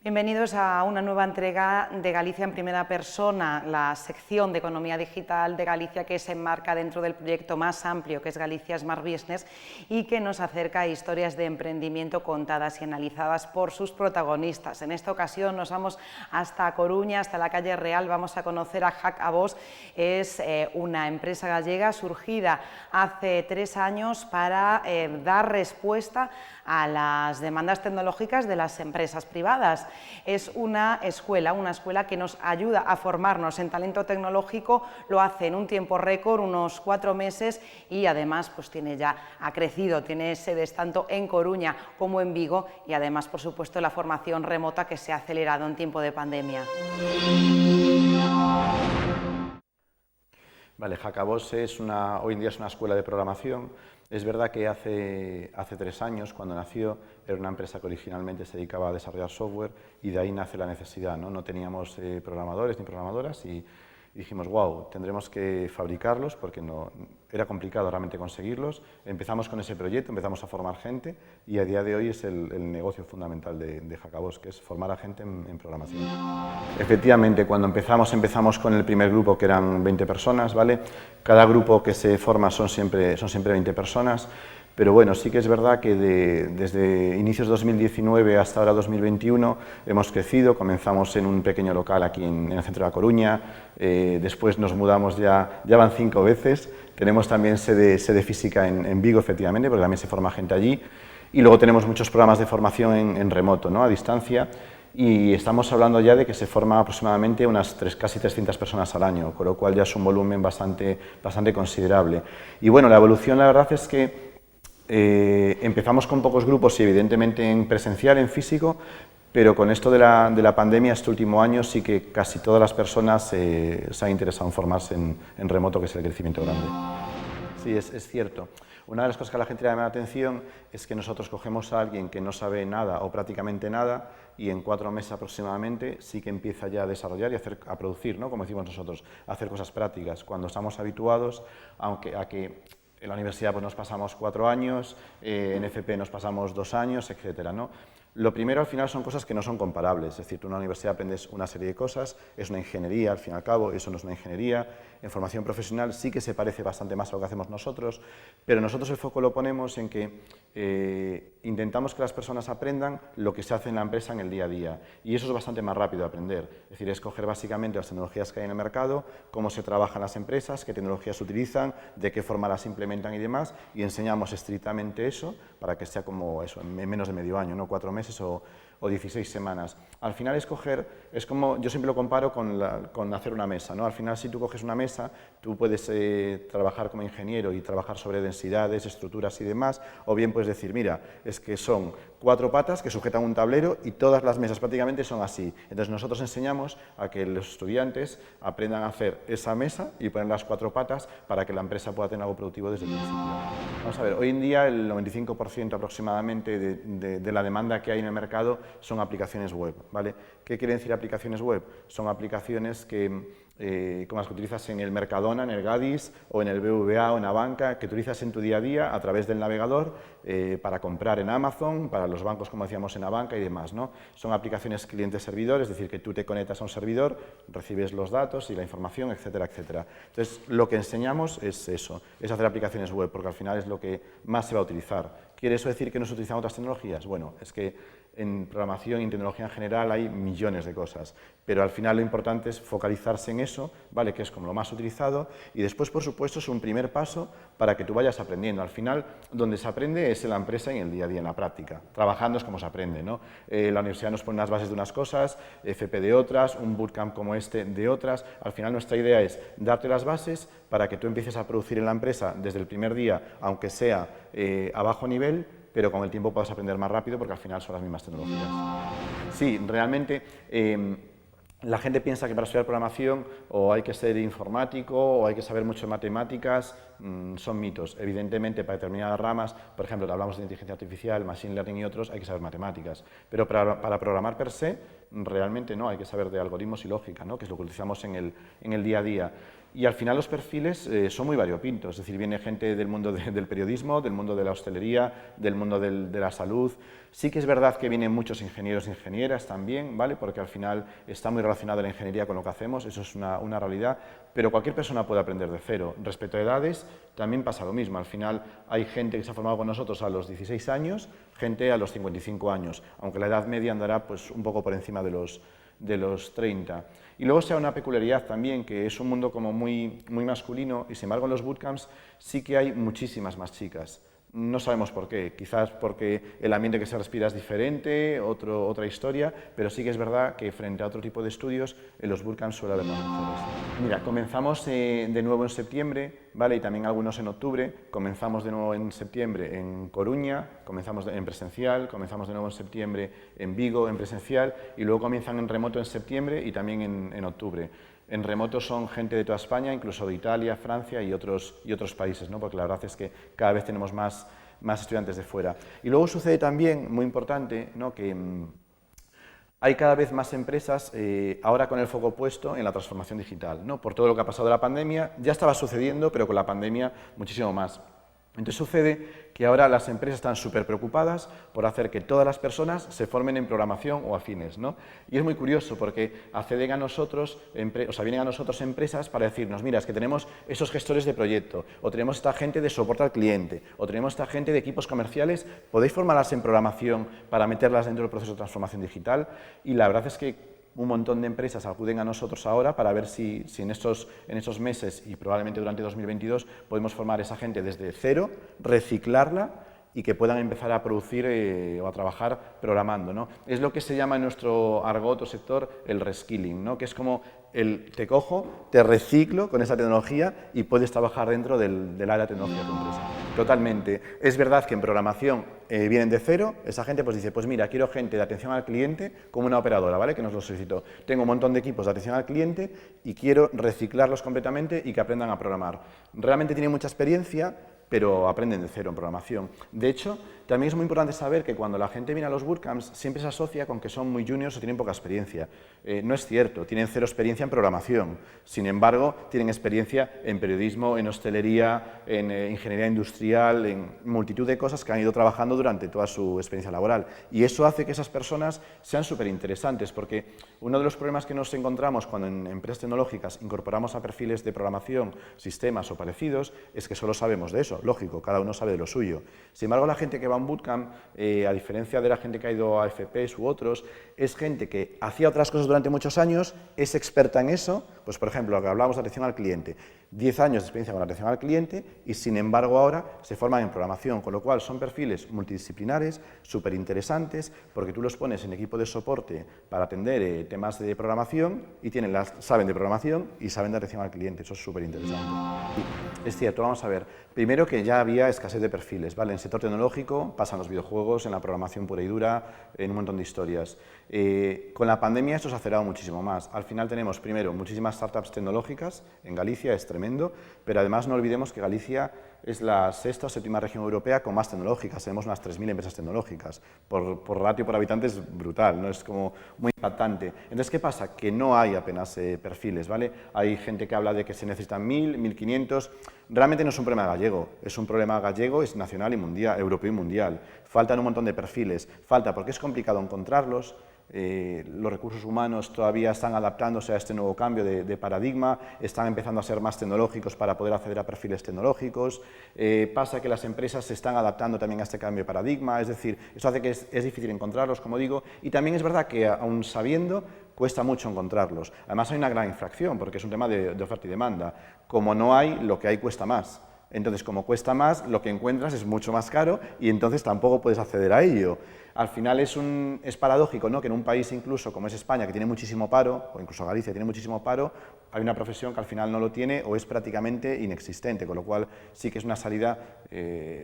Bienvenidos a una nueva entrega de Galicia en primera persona, la sección de Economía Digital de Galicia que se enmarca dentro del proyecto más amplio que es Galicia Smart Business y que nos acerca a historias de emprendimiento contadas y analizadas por sus protagonistas. En esta ocasión nos vamos hasta Coruña, hasta la calle Real, vamos a conocer a Hackabos. Es una empresa gallega surgida hace 3 años para dar respuesta a las demandas tecnológicas de las empresas privadas. Es una escuela que nos ayuda a formarnos en talento tecnológico, lo hace en un tiempo récord, unos 4 meses, y además pues ha crecido, tiene sedes tanto en Coruña como en Vigo y además, por supuesto, la formación remota que se ha acelerado en tiempo de pandemia. Vale, Hackabos hoy en día es una escuela de programación. Es verdad que hace 3 años, cuando nació, era una empresa que originalmente se dedicaba a desarrollar software y de ahí nace la necesidad, ¿no? No teníamos programadores ni programadoras y dijimos, wow, tendremos que fabricarlos porque era complicado realmente conseguirlos. Empezamos con ese proyecto, empezamos a formar gente y a día de hoy es el negocio fundamental de Hackabos, que es formar a gente en programación. Efectivamente, cuando empezamos con el primer grupo, que eran 20 personas, ¿vale? Cada grupo que se forma son siempre 20 personas. Pero bueno, sí que es verdad que desde inicios de 2019 hasta ahora 2021 hemos crecido. Comenzamos en un pequeño local aquí en el centro de La Coruña, después nos mudamos, ya van 5 veces. Tenemos también sede física en Vigo, efectivamente, porque también se forma gente allí. Y luego tenemos muchos programas de formación en remoto, ¿no? A distancia. Y estamos hablando ya de que se forma aproximadamente casi 300 personas al año, con lo cual ya es un volumen bastante considerable. Y bueno, la evolución, la verdad es que empezamos con pocos grupos y evidentemente en presencial, en físico, pero con esto de la pandemia este último año sí que casi todas las personas se han interesado en formarse en remoto, que es el crecimiento grande. Sí, es cierto. Una de las cosas que a la gente le llama la atención es que nosotros cogemos a alguien que no sabe nada o prácticamente nada y en 4 meses aproximadamente sí que empieza ya a desarrollar y a producir, ¿no? Como decimos nosotros, a hacer cosas prácticas. Cuando estamos habituados a que en la universidad pues, nos pasamos 4 años, en FP nos pasamos 2 años, etcétera, ¿no? Lo primero, al final, son cosas que no son comparables. Es decir, tú en una universidad aprendes una serie de cosas, es una ingeniería, al fin y al cabo, eso no es una ingeniería. En formación profesional sí que se parece bastante más a lo que hacemos nosotros, pero nosotros el foco lo ponemos en que intentamos que las personas aprendan lo que se hace en la empresa en el día a día. Y eso es bastante más rápido de aprender. Es decir, es coger básicamente las tecnologías que hay en el mercado, cómo se trabajan las empresas, qué tecnologías se utilizan, de qué forma las implementan y demás, y enseñamos estrictamente eso para que sea como eso, en menos de medio año, ¿no? 4 meses o 16 semanas. Al final es como, yo siempre lo comparo con hacer una mesa, ¿no? Al final, si tú coges una mesa, tú puedes trabajar como ingeniero y trabajar sobre densidades, estructuras y demás, o bien puedes decir, mira, es que son 4 patas que sujetan un tablero y todas las mesas prácticamente son así. Entonces nosotros enseñamos a que los estudiantes aprendan a hacer esa mesa y poner las 4 patas para que la empresa pueda tener algo productivo desde el principio. Vamos a ver, hoy en día el 95% aproximadamente de la demanda que hay en el mercado son aplicaciones web, ¿vale? ¿Qué quiere decir aplicaciones web? Son aplicaciones como las que utilizas en el Mercadona, en el Gadis o en el BBVA o en la banca, que utilizas en tu día a día a través del navegador para comprar en Amazon, para los bancos, como decíamos, en la banca y demás, ¿no? Son aplicaciones cliente-servidor, es decir, que tú te conectas a un servidor, recibes los datos y la información, etcétera, etcétera. Entonces, lo que enseñamos es eso, es hacer aplicaciones web, porque al final es lo que más se va a utilizar. ¿Quiere eso decir que no se utilizan otras tecnologías? Bueno, es que en programación y en tecnología en general hay millones de cosas, pero al final lo importante es focalizarse en eso, ¿vale? Que es como lo más utilizado, y después, por supuesto, es un primer paso para que tú vayas aprendiendo. Al final, donde se aprende es en la empresa y en el día a día, en la práctica. Trabajando es como se aprende, ¿no? La universidad nos pone unas bases de unas cosas, FP de otras, un bootcamp como este de otras. Al final, nuestra idea es darte las bases para que tú empieces a producir en la empresa desde el primer día, aunque sea a bajo nivel, pero con el tiempo puedas aprender más rápido porque al final son las mismas tecnologías. Sí, realmente la gente piensa que para estudiar programación o hay que ser informático o hay que saber mucho de matemáticas, son mitos. Evidentemente, para determinadas ramas, por ejemplo, hablamos de inteligencia artificial, machine learning y otros, hay que saber matemáticas. Pero para programar per se, realmente no, hay que saber de algoritmos y lógica, ¿no? Que es lo que utilizamos en el día a día. Y al final los perfiles son muy variopintos, es decir, viene gente del mundo del periodismo, del mundo de la hostelería, del mundo de la salud. Sí que es verdad que vienen muchos ingenieros e ingenieras también, ¿vale? Porque al final está muy relacionada la ingeniería con lo que hacemos, eso es una realidad, pero cualquier persona puede aprender de cero. Respecto a edades, también pasa lo mismo, al final hay gente que se ha formado con nosotros a los 16 años, gente a los 55 años, aunque la edad media andará pues, un poco por encima de los 30. Y luego sea una peculiaridad también, que es un mundo como muy masculino, y sin embargo en los bootcamps sí que hay muchísimas más chicas. No sabemos por qué, quizás porque el ambiente que se respira es diferente, otra historia, pero sí que es verdad que frente a otro tipo de estudios, en los bootcamps suele haber más mujeres. Mira, comenzamos de nuevo en septiembre, ¿vale? Y también algunos en octubre. Comenzamos de nuevo en septiembre en Coruña, comenzamos en presencial, comenzamos de nuevo en septiembre en Vigo en presencial y luego comienzan en remoto en septiembre y también en octubre. En remoto son gente de toda España, incluso de Italia, Francia y otros países, ¿no? Porque la verdad es que cada vez tenemos más estudiantes de fuera. Y luego sucede también, muy importante, ¿no? Que hay cada vez más empresas ahora con el foco puesto en la transformación digital, ¿no? Por todo lo que ha pasado de la pandemia, ya estaba sucediendo, pero con la pandemia muchísimo más. Entonces sucede que ahora las empresas están súper preocupadas por hacer que todas las personas se formen en programación o afines, ¿no? Y es muy curioso porque acceden a nosotros, vienen a nosotros empresas para decirnos, mira, es que tenemos esos gestores de proyecto, o tenemos esta gente de soporte al cliente, o tenemos esta gente de equipos comerciales, ¿podéis formarlas en programación para meterlas dentro del proceso de transformación digital? Y la verdad es que un montón de empresas acuden a nosotros ahora para ver si en estos meses y probablemente durante 2022 podemos formar a esa gente desde cero, reciclarla y que puedan empezar a producir o a trabajar programando, ¿no? Es lo que se llama en nuestro argot o sector el reskilling, ¿no? Que es como te cojo, te reciclo con esa tecnología y puedes trabajar dentro del área de tecnología de tu empresa. Totalmente. Es verdad que en programación vienen de cero, esa gente pues dice, pues mira, quiero gente de atención al cliente como una operadora, ¿vale? Que nos lo solicitó. Tengo un montón de equipos de atención al cliente y quiero reciclarlos completamente y que aprendan a programar. Realmente tienen mucha experiencia, pero aprenden de cero en programación. De hecho, también es muy importante saber que cuando la gente viene a los bootcamps siempre se asocia con que son muy juniors o tienen poca experiencia. No es cierto, tienen cero experiencia en programación. Sin embargo, tienen experiencia en periodismo, en hostelería, en ingeniería industrial, en multitud de cosas que han ido trabajando durante toda su experiencia laboral. Y eso hace que esas personas sean súper interesantes, porque uno de los problemas que nos encontramos cuando en empresas tecnológicas incorporamos a perfiles de programación, sistemas o parecidos, es que solo sabemos de eso. Lógico, cada uno sabe de lo suyo. Sin embargo, la gente que va a un bootcamp, a diferencia de la gente que ha ido a FPs u otros, es gente que hacía otras cosas durante muchos años, es experta en eso, pues por ejemplo, lo que hablábamos de atención al cliente, 10 años de experiencia con la atención al cliente y sin embargo ahora se forman en programación, con lo cual son perfiles multidisciplinares, súper interesantes, porque tú los pones en equipo de soporte para atender temas de programación y saben de programación y saben de atención al cliente, eso es súper interesante. Es cierto, vamos a ver, primero que ya había escasez de perfiles, ¿vale? En el sector tecnológico pasan los videojuegos, en la programación pura y dura, en un montón de historias. Con la pandemia esto se ha acelerado muchísimo más. Al final tenemos, primero, muchísimas startups tecnológicas en Galicia, es tremendo, pero además no olvidemos que Galicia es la sexta o séptima región europea con más tecnológicas, tenemos unas 3.000 empresas tecnológicas, por ratio por habitante es brutal, ¿no? Es como muy impactante. Entonces, ¿qué pasa? Que no hay apenas perfiles, ¿vale? Hay gente que habla de que se necesitan 1.000, 1.500, realmente no es un problema gallego, es un problema gallego, es nacional y mundial, europeo y mundial. Faltan un montón de perfiles, falta porque es complicado encontrarlos. Los recursos humanos todavía están adaptándose a este nuevo cambio de paradigma, están empezando a ser más tecnológicos para poder acceder a perfiles tecnológicos, pasa que las empresas se están adaptando también a este cambio de paradigma, es decir, eso hace que es difícil encontrarlos, como digo, y también es verdad que aún sabiendo cuesta mucho encontrarlos. Además hay una gran infracción porque es un tema de oferta y demanda, como no hay, lo que hay cuesta más. Entonces, como cuesta más, lo que encuentras es mucho más caro y entonces tampoco puedes acceder a ello. al final es paradójico, ¿no?, que en un país incluso como es España, que tiene muchísimo paro, o incluso Galicia tiene muchísimo paro, hay una profesión que al final no lo tiene o es prácticamente inexistente, con lo cual sí que es una salida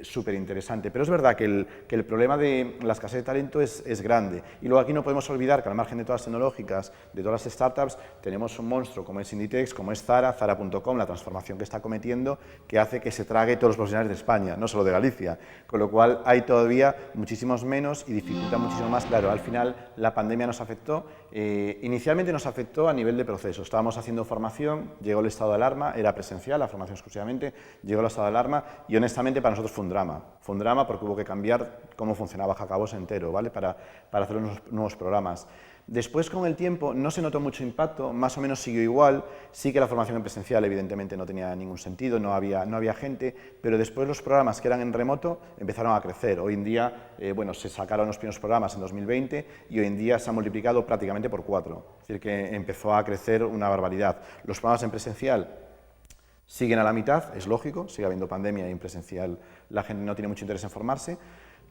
súper interesante. Pero es verdad que el problema de la escasez de talento es grande. Y luego aquí no podemos olvidar que al margen de todas las tecnológicas, de todas las startups, tenemos un monstruo como es Inditex, como es Zara, Zara.com, la transformación que está cometiendo, que hace que se trague todos los profesionales de España, no solo de Galicia. Con lo cual hay todavía muchísimos menos y dificulta muchísimo más. Claro, al final la pandemia nos afectó. Inicialmente nos afectó a nivel de proceso. Estábamos haciendo formación, llegó el estado de alarma, era presencial, la formación exclusivamente, llegó el estado de alarma y honestamente para nosotros fue un drama. Fue un drama porque hubo que cambiar cómo funcionaba Jacabos entero, ¿vale?, para hacer unos nuevos programas. Después, con el tiempo, no se notó mucho impacto, más o menos siguió igual, sí que la formación en presencial evidentemente no tenía ningún sentido, no había gente, pero después los programas que eran en remoto empezaron a crecer. Hoy en día, bueno, se sacaron los primeros programas en 2020 y hoy en día se han multiplicado prácticamente por 4, es decir, que empezó a crecer una barbaridad. Los programas en presencial siguen a la mitad, es lógico, sigue habiendo pandemia y en presencial la gente no tiene mucho interés en formarse,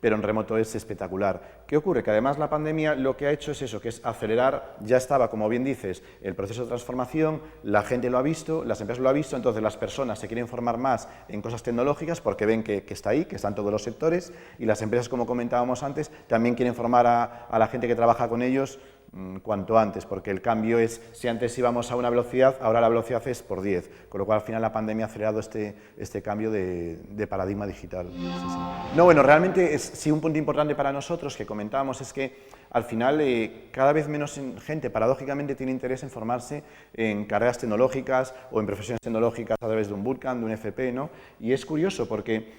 pero en remoto es espectacular. ¿Qué ocurre? Que además la pandemia lo que ha hecho es eso, que es acelerar, ya estaba, como bien dices, el proceso de transformación, la gente lo ha visto, las empresas lo han visto, entonces las personas se quieren formar más en cosas tecnológicas porque ven que está ahí, que están todos los sectores, y las empresas, como comentábamos antes, también quieren formar a la gente que trabaja con ellos cuanto antes, porque el cambio es, si antes íbamos a una velocidad, ahora la velocidad es por 10, con lo cual al final la pandemia ha acelerado este cambio de paradigma digital. Sí, sí. No, bueno, realmente sí, un punto importante para nosotros que comentábamos es que al final cada vez menos gente paradójicamente tiene interés en formarse en carreras tecnológicas o en profesiones tecnológicas a través de un bootcamp, de un FP, ¿no? Y es curioso porque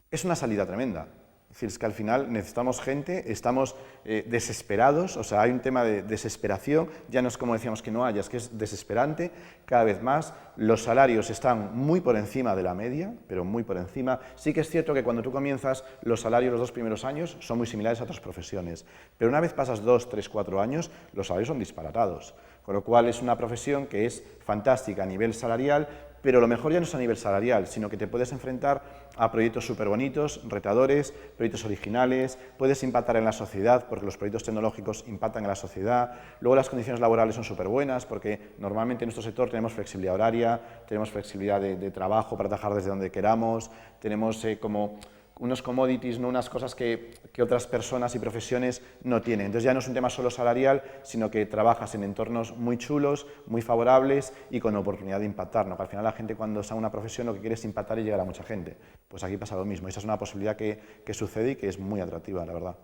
es una salida tremenda. Es decir, es que al final necesitamos gente, estamos desesperados, o sea, hay un tema de desesperación, ya no es como decíamos que no haya, es que es desesperante, cada vez más, los salarios están muy por encima de la media, pero muy por encima. Sí que es cierto que cuando tú comienzas, los salarios los 2 primeros años son muy similares a otras profesiones, pero una vez pasas 2, 3, 4 años, los salarios son disparatados, con lo cual es una profesión que es fantástica a nivel salarial, pero lo mejor ya no es a nivel salarial, sino que te puedes enfrentar a proyectos súper bonitos, retadores, proyectos originales, puedes impactar en la sociedad, porque los proyectos tecnológicos impactan en la sociedad, luego las condiciones laborales son súper buenas, porque normalmente en nuestro sector tenemos flexibilidad horaria, tenemos flexibilidad de trabajo para trabajar desde donde queramos, tenemos como unos commodities, ¿no?, unas cosas que otras personas y profesiones no tienen. Entonces ya no es un tema solo salarial, sino que trabajas en entornos muy chulos, muy favorables y con oportunidad de impactar, ¿no? Que al final la gente cuando está en una profesión lo que quiere es impactar y llegar a mucha gente. Pues aquí pasa lo mismo. Esa es una posibilidad que sucede y que es muy atractiva, la verdad.